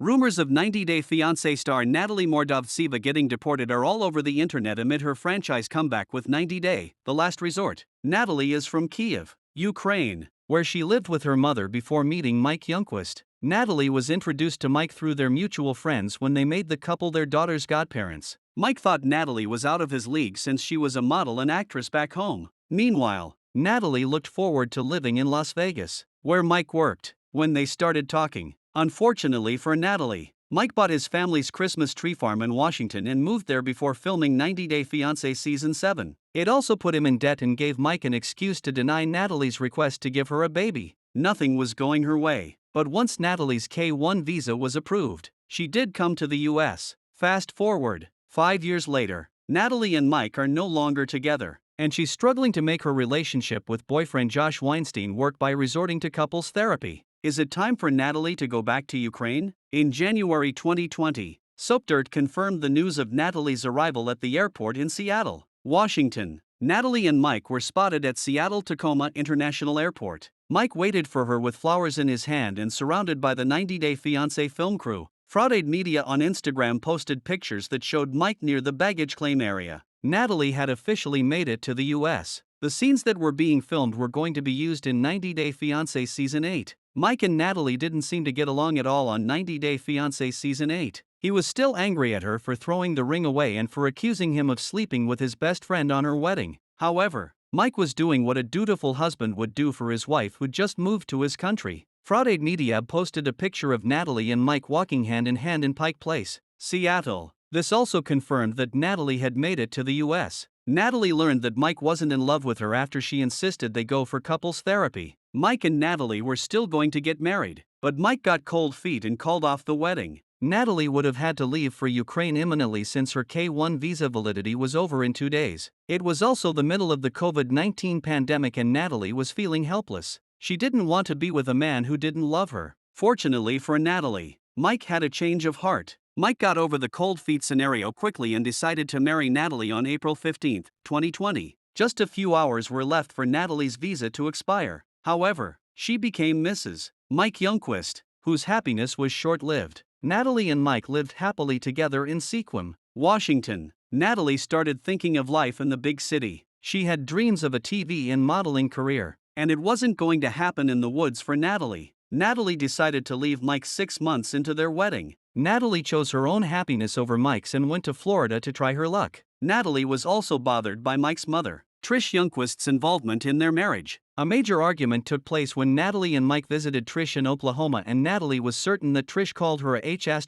Rumors of 90 Day Fiancé star Natalie Mordovtseva getting deported are all over the internet amid her franchise comeback with 90 Day, The Last Resort. Natalie is from Kyiv, Ukraine, where she lived with her mother before meeting Mike Youngquist. Natalie was introduced to Mike through their mutual friends when they made the couple their daughter's godparents. Mike thought Natalie was out of his league since she was a model and actress back home. Meanwhile, Natalie looked forward to living in Las Vegas, where Mike worked, when they started talking. Unfortunately for Natalie, Mike bought his family's Christmas tree farm in Washington and moved there before filming 90 Day Fiancé Season 7. It also put him in debt and gave Mike an excuse to deny Natalie's request to give her a baby. Nothing was going her way, but once Natalie's K-1 visa was approved, she did come to the US. Fast forward, 5 years later, Natalie and Mike are no longer together, and she's struggling to make her relationship with boyfriend Josh Weinstein work by resorting to couples therapy. Is it time for Natalie to go back to Ukraine? In January 2020, SoapDirt confirmed the news of Natalie's arrival at the airport in Seattle, Washington. Natalie and Mike were spotted at Seattle-Tacoma International Airport. Mike waited for her with flowers in his hand and surrounded by the 90 Day Fiancé film crew. Fraudade Media on Instagram posted pictures that showed Mike near the baggage claim area. Natalie had officially made it to the US. The scenes that were being filmed were going to be used in 90 Day Fiancé Season 8. Mike and Natalie didn't seem to get along at all on 90 Day Fiancé Season 8. He was still angry at her for throwing the ring away and for accusing him of sleeping with his best friend on her wedding. However, Mike was doing what a dutiful husband would do for his wife who just moved to his country. Fraudade Media posted a picture of Natalie and Mike walking hand in hand in Pike Place, Seattle. This also confirmed that Natalie had made it to the US. Natalie learned that Mike wasn't in love with her after she insisted they go for couples therapy. Mike and Natalie were still going to get married, but Mike got cold feet and called off the wedding. Natalie would have had to leave for Ukraine imminently since her K-1 visa validity was over in 2 days. It was also the middle of the COVID-19 pandemic and Natalie was feeling helpless. She didn't want to be with a man who didn't love her. Fortunately for Natalie, Mike had a change of heart. Mike got over the cold feet scenario quickly and decided to marry Natalie on April 15, 2020. Just a few hours were left for Natalie's visa to expire. However, she became Mrs. Mike Youngquist, whose happiness was short-lived. Natalie and Mike lived happily together in Sequim, Washington. Natalie started thinking of life in the big city. She had dreams of a TV and modeling career, and it wasn't going to happen in the woods for Natalie. Natalie decided to leave Mike 6 months into their wedding. Natalie chose her own happiness over Mike's and went to Florida to try her luck. Natalie was also bothered by Mike's mother, Trish Youngquist's involvement in their marriage. A major argument took place when Natalie and Mike visited Trish in Oklahoma and Natalie was certain that Trish called her a H*****.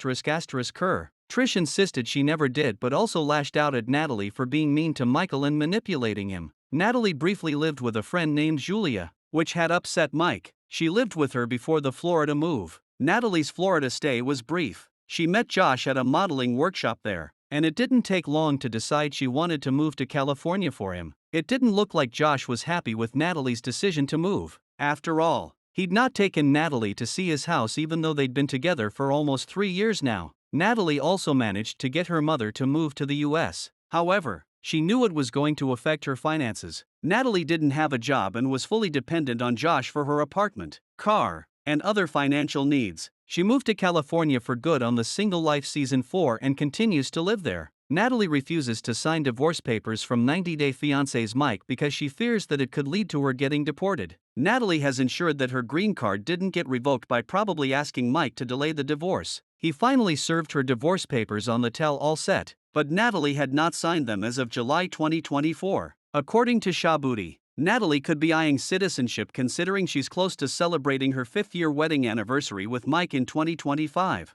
Trish insisted she never did but also lashed out at Natalie for being mean to Michael and manipulating him. Natalie briefly lived with a friend named Julia, which had upset Mike. She lived with her before the Florida move. Natalie's Florida stay was brief. She met Josh at a modeling workshop there, and it didn't take long to decide she wanted to move to California for him. It didn't look like Josh was happy with Natalie's decision to move. After all, he'd not taken Natalie to see his house even though they'd been together for almost 3 years now. Natalie also managed to get her mother to move to the US. However, she knew it was going to affect her finances. Natalie didn't have a job and was fully dependent on Josh for her apartment, car, and other financial needs. She moved to California for good on The Single Life Season 4 and continues to live there. Natalie refuses to sign divorce papers from 90 Day Fiancé's Mike because she fears that it could lead to her getting deported. Natalie has ensured that her green card didn't get revoked by probably asking Mike to delay the divorce. He finally served her divorce papers on the tell-all set, but Natalie had not signed them as of July 2024. According to Shabuti, Natalie could be eyeing citizenship considering she's close to celebrating her 5th-year wedding anniversary with Mike in 2025.